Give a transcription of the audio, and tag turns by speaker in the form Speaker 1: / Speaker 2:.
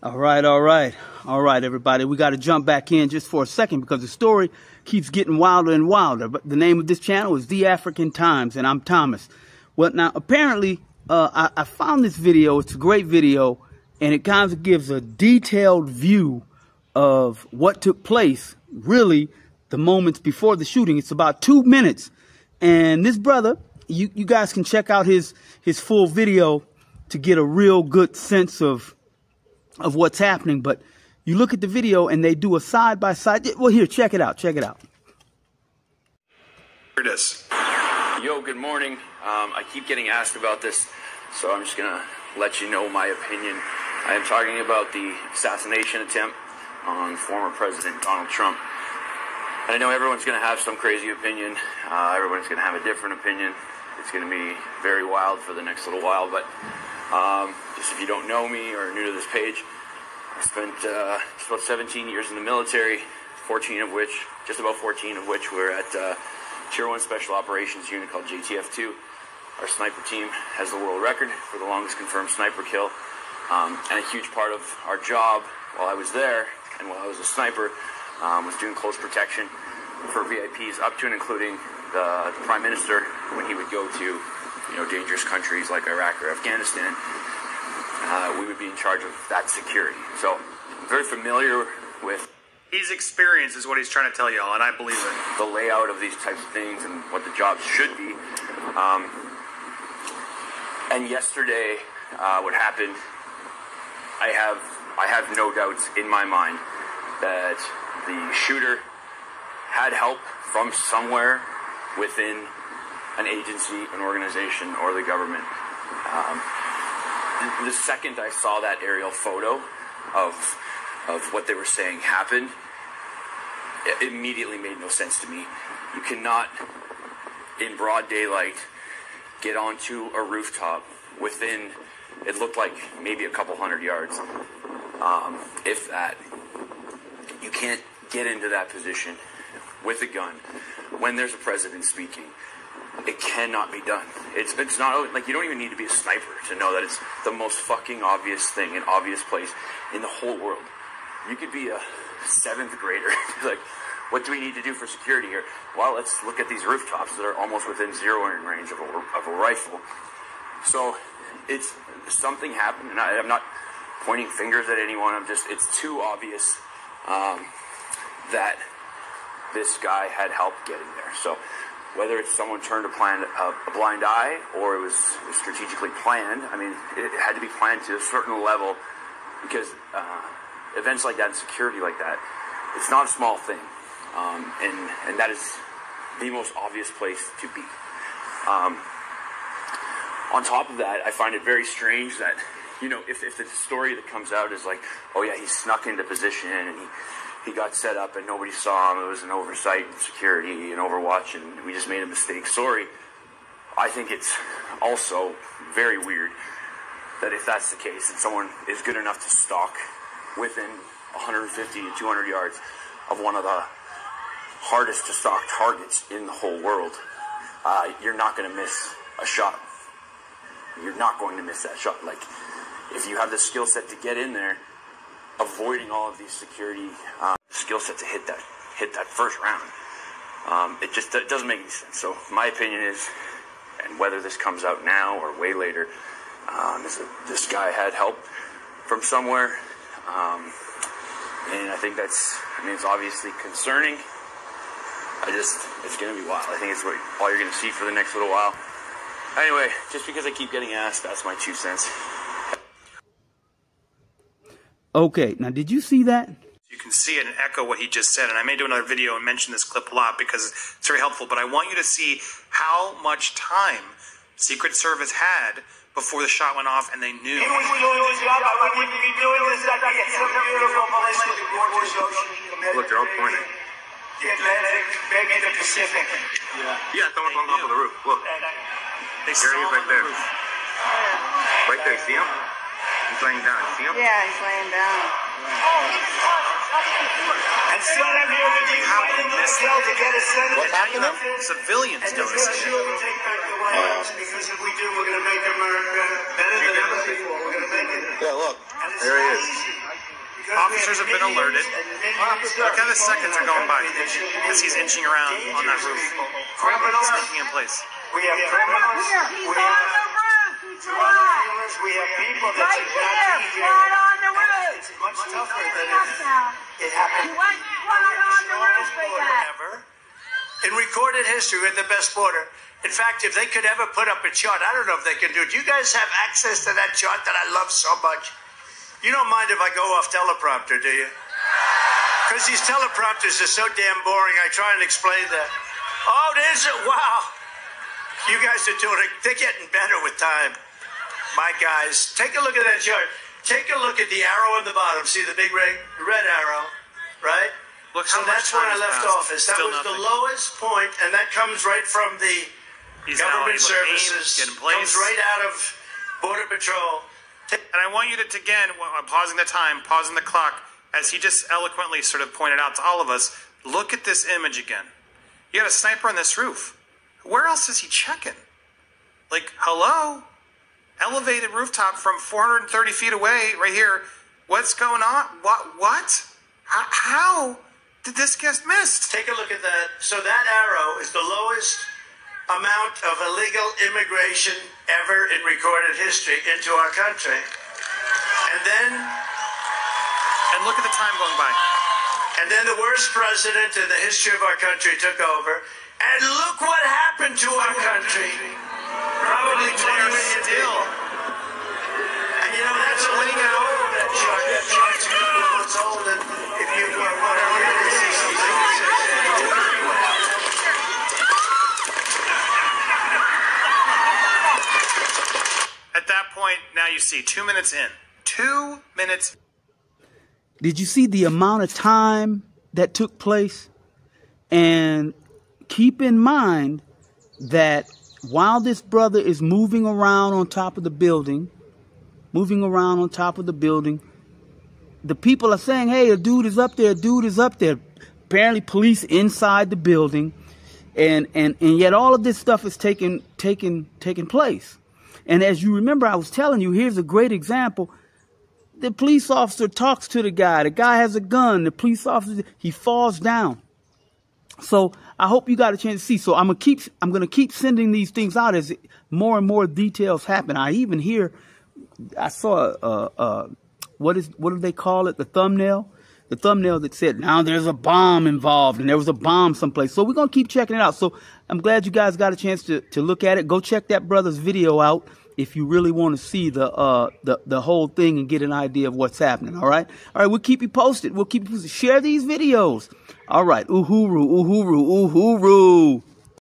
Speaker 1: All right, everybody. We got to jump back in just for a second because the story keeps getting wilder and wilder. But the name of this channel is The African Times, and I'm Thomas. Well, now, apparently, I found this video. It's a great video, and it kind of gives a detailed view of what took place, really, the moments before the shooting. It's about 2 minutes. And this brother, you guys can check out his full video to get a real good sense of what's happening. But you look at the video and they do a side-by-side. Well, here, check it out. Check it out.
Speaker 2: Here it is.
Speaker 3: Yo, good morning. I keep getting asked about this, so I'm just going to let you know my opinion. I am talking about the assassination attempt on former President Donald Trump. And I know everyone's going to have some crazy opinion. Everyone's going to have a different opinion. It's going to be very wild for the next little while, but just if you don't know me or are new to this page, I spent just about 17 years in the military, just about 14 of which were at Tier 1 Special Operations Unit called JTF-2. Our sniper team has the world record for the longest confirmed sniper kill. And a huge part of our job while I was there and while I was a sniper was doing close protection for VIPs up to and including the Prime Minister when he would go to dangerous countries like Iraq or Afghanistan. We would be in charge of that security. So I'm very familiar with
Speaker 2: His experience is what he's trying to tell y'all, and I believe it.
Speaker 3: the layout of these types of things and what the jobs should be. And yesterday, what happened, I have no doubts in my mind that the shooter had help from somewhere within an agency, an organization, or the government. The second I saw that aerial photo of what they were saying happened, it immediately made no sense to me. You cannot, in broad daylight, get onto a rooftop within, it looked like maybe a couple hundred yards, if that. You can't get into that position with a gun when there's a president speaking. It cannot be done. It's not like you don't even need to be a sniper to know that it's the most fucking obvious thing, an obvious place in the whole world. You could be a 7th grader. Like, what do we need to do for security here? Well, let's look at these rooftops that are almost within zeroing range of a rifle. So it's something happened, and I'm not pointing fingers at anyone. It's too obvious that this guy had help getting there. So whether it's someone turned a blind eye or it was strategically planned, I mean, it had to be planned to a certain level because events like that and security like that, it's not a small thing. And that is the most obvious place to be. On top of that, I find it very strange that, if the story that comes out is like, oh yeah, he snuck into position and he got set up and nobody saw him, it was an oversight and security and overwatch and we just made a mistake, sorry. I think it's also very weird that if that's the case and someone is good enough to stalk within 150 to 200 yards of one of the hardest to stalk targets in the whole world, you're not going to miss a shot. You're not going to miss that shot. Like, if you have the skill set to get in there, avoiding all of these security skill set to hit that first round, it doesn't make any sense. So my opinion is, and whether this comes out now or way later, is that this guy had help from somewhere, and I think it's obviously concerning. It's going to be wild. I think it's all you're going to see for the next little while. Anyway, just because I keep getting asked, that's my 2 cents.
Speaker 1: Okay, now did you see that?
Speaker 2: You can see it and echo what he just said, and I may do another video and mention this clip a lot because it's very helpful, but I want you to see how much time Secret Service had before the shot went off and they knew.
Speaker 4: Look,
Speaker 3: they're all pointing.
Speaker 4: The Atlantic, maybe the Pacific.
Speaker 3: Yeah, someone's on top of the roof. Look.
Speaker 2: They
Speaker 3: There he is right there. Right there, see him? He's laying down. See him?
Speaker 5: Yeah, he's laying down.
Speaker 4: And still I'm here with you.
Speaker 2: How did this
Speaker 4: to get a senator.
Speaker 2: What's happening? Civilians
Speaker 4: And
Speaker 2: noticing
Speaker 4: make sure
Speaker 2: it.
Speaker 4: we take back the White House, because if we do, we're going to make America better than ever before. We're going to make it.
Speaker 3: Yeah, look.
Speaker 4: And it's
Speaker 3: There he
Speaker 4: not
Speaker 3: is.
Speaker 4: easy.
Speaker 2: Officers have been alerted. Look how the seconds are going by as he's inching around on that roof, sneaking in place.
Speaker 4: We have criminals. We have people that should not be here.
Speaker 5: On the roof.
Speaker 4: It's much tougher than it happened.
Speaker 5: He went right on the roof with that.
Speaker 4: Ever. In recorded history, we're the best border. In fact, if they could ever put up a chart, I don't know if they can do it. Do you guys have access to that chart that I love so much? You don't mind if I go off teleprompter, do you? Because these teleprompters are so damn boring, I try and explain that. Oh, there's it. Wow. You guys are doing it. They're getting better with time. My guys, take a look at that chart. Take a look at the arrow on the bottom. See the big red arrow, right?
Speaker 2: Look
Speaker 4: So
Speaker 2: how much
Speaker 4: that's where I
Speaker 2: time has
Speaker 4: left
Speaker 2: passed.
Speaker 4: office. That
Speaker 2: Still
Speaker 4: was the
Speaker 2: nothing.
Speaker 4: lowest point, and that comes right from the
Speaker 2: He's now
Speaker 4: government
Speaker 2: able to aim,
Speaker 4: services.
Speaker 2: get in place.
Speaker 4: Comes right out of Border Patrol.
Speaker 2: And I want you to, again, pausing the time, pausing the clock, as he just eloquently sort of pointed out to all of us, look at this image again. You got a sniper on this roof. Where else is he checking? Like, hello? Elevated rooftop from 430 feet away, right here. What's going on? What? How did this get missed?
Speaker 4: Take a look at that. So that arrow is the lowest amount of illegal immigration ever in recorded history into our country.
Speaker 2: And look at the time going by.
Speaker 4: And then the worst president in the history of our country took over. And look what happened to our country. Probably 20 million people. And you know, that's only got over that chart. That chart's a couple of months old. And if you want to really see something,
Speaker 2: At that point, now you see 2 minutes in. 2 minutes.
Speaker 1: Did you see the amount of time that took place? And keep in mind that while this brother is moving around on top of the building, the people are saying, hey, a dude is up there, Apparently police inside the building. And yet all of this stuff is taking place. And as you remember, I was telling you, here's a great example. The police officer talks to the guy. The guy has a gun. The police officer, he falls down. So I hope you got a chance to see. So I'm gonna keep sending these things out as more and more details happen. I saw what do they call it? The thumbnail that said, now there's a bomb involved, and there was a bomb someplace. So we're going to keep checking it out. So I'm glad you guys got a chance to look at it. Go check that brother's video out if you really want to see the whole thing and get an idea of what's happening. All right. We'll keep you posted. Share these videos. All right. Uhuru, uhuru, uhuru.